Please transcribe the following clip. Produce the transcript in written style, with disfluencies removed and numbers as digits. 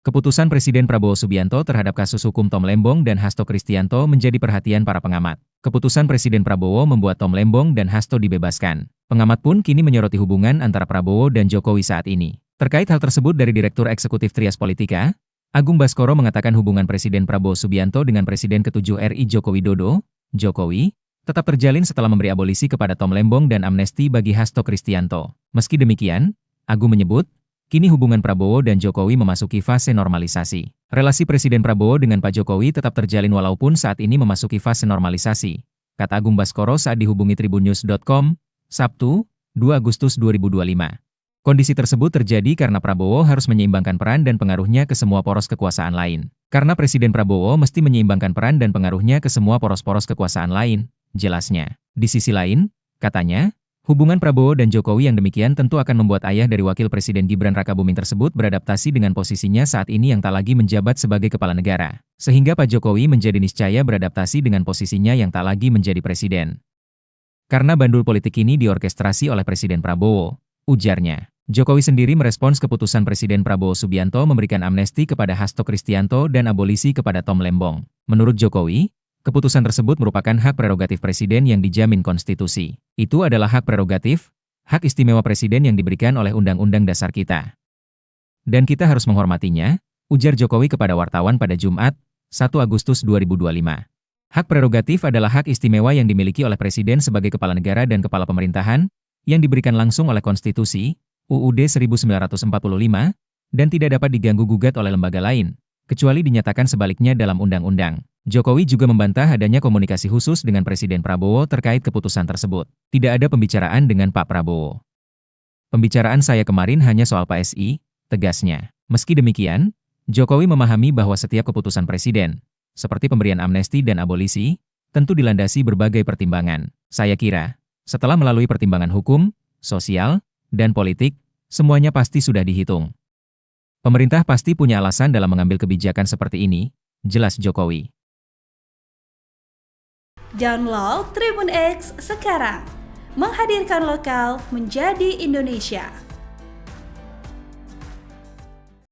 Keputusan Presiden Prabowo Subianto terhadap kasus hukum Tom Lembong dan Hasto Kristianto menjadi perhatian para pengamat. Keputusan Presiden Prabowo membuat Tom Lembong dan Hasto dibebaskan. Pengamat pun kini menyoroti hubungan antara Prabowo dan Jokowi saat ini. Terkait hal tersebut dari Direktur Eksekutif Trias Politika, Agung Baskoro mengatakan hubungan Presiden Prabowo Subianto dengan Presiden ke-7 RI Joko Widodo, Jokowi, tetap terjalin setelah memberi abolisi kepada Tom Lembong dan amnesti bagi Hasto Kristianto. Meski demikian, Agung menyebut, kini hubungan Prabowo dan Jokowi memasuki fase normalisasi. Relasi Presiden Prabowo dengan Pak Jokowi tetap terjalin walaupun saat ini memasuki fase normalisasi, kata Agung Baskoro saat dihubungi tribunnews.com, Sabtu, 2 Agustus 2025. Kondisi tersebut terjadi karena Prabowo harus menyeimbangkan peran dan pengaruhnya ke semua poros kekuasaan lain. Karena Presiden Prabowo mesti menyeimbangkan peran dan pengaruhnya ke semua poros-poros kekuasaan lain, jelasnya. Di sisi lain, katanya, hubungan Prabowo dan Jokowi yang demikian tentu akan membuat ayah dari Wakil Presiden Gibran Rakabuming tersebut beradaptasi dengan posisinya saat ini yang tak lagi menjabat sebagai kepala negara. Sehingga Pak Jokowi menjadi niscaya beradaptasi dengan posisinya yang tak lagi menjadi presiden. Karena bandul politik ini diorkestrasi oleh Presiden Prabowo, ujarnya. Jokowi sendiri merespons keputusan Presiden Prabowo Subianto memberikan amnesti kepada Hasto Kristianto dan abolisi kepada Tom Lembong. Menurut Jokowi, keputusan tersebut merupakan hak prerogatif Presiden yang dijamin konstitusi. Itu adalah hak prerogatif, hak istimewa Presiden yang diberikan oleh Undang-Undang Dasar kita. Dan kita harus menghormatinya, ujar Jokowi kepada wartawan pada Jumat, 1 Agustus 2025. Hak prerogatif adalah hak istimewa yang dimiliki oleh Presiden sebagai kepala negara dan kepala pemerintahan, yang diberikan langsung oleh konstitusi, UUD 1945, dan tidak dapat diganggu-gugat oleh lembaga lain, kecuali dinyatakan sebaliknya dalam undang-undang. Jokowi juga membantah adanya komunikasi khusus dengan Presiden Prabowo terkait keputusan tersebut. Tidak ada pembicaraan dengan Pak Prabowo. Pembicaraan saya kemarin hanya soal PSI, tegasnya. Meski demikian, Jokowi memahami bahwa setiap keputusan Presiden, seperti pemberian amnesti dan abolisi, tentu dilandasi berbagai pertimbangan. Saya kira, setelah melalui pertimbangan hukum, sosial, dan politik, semuanya pasti sudah dihitung. Pemerintah pasti punya alasan dalam mengambil kebijakan seperti ini, jelas Jokowi. Download Tribun X sekarang, menghadirkan lokal menjadi Indonesia.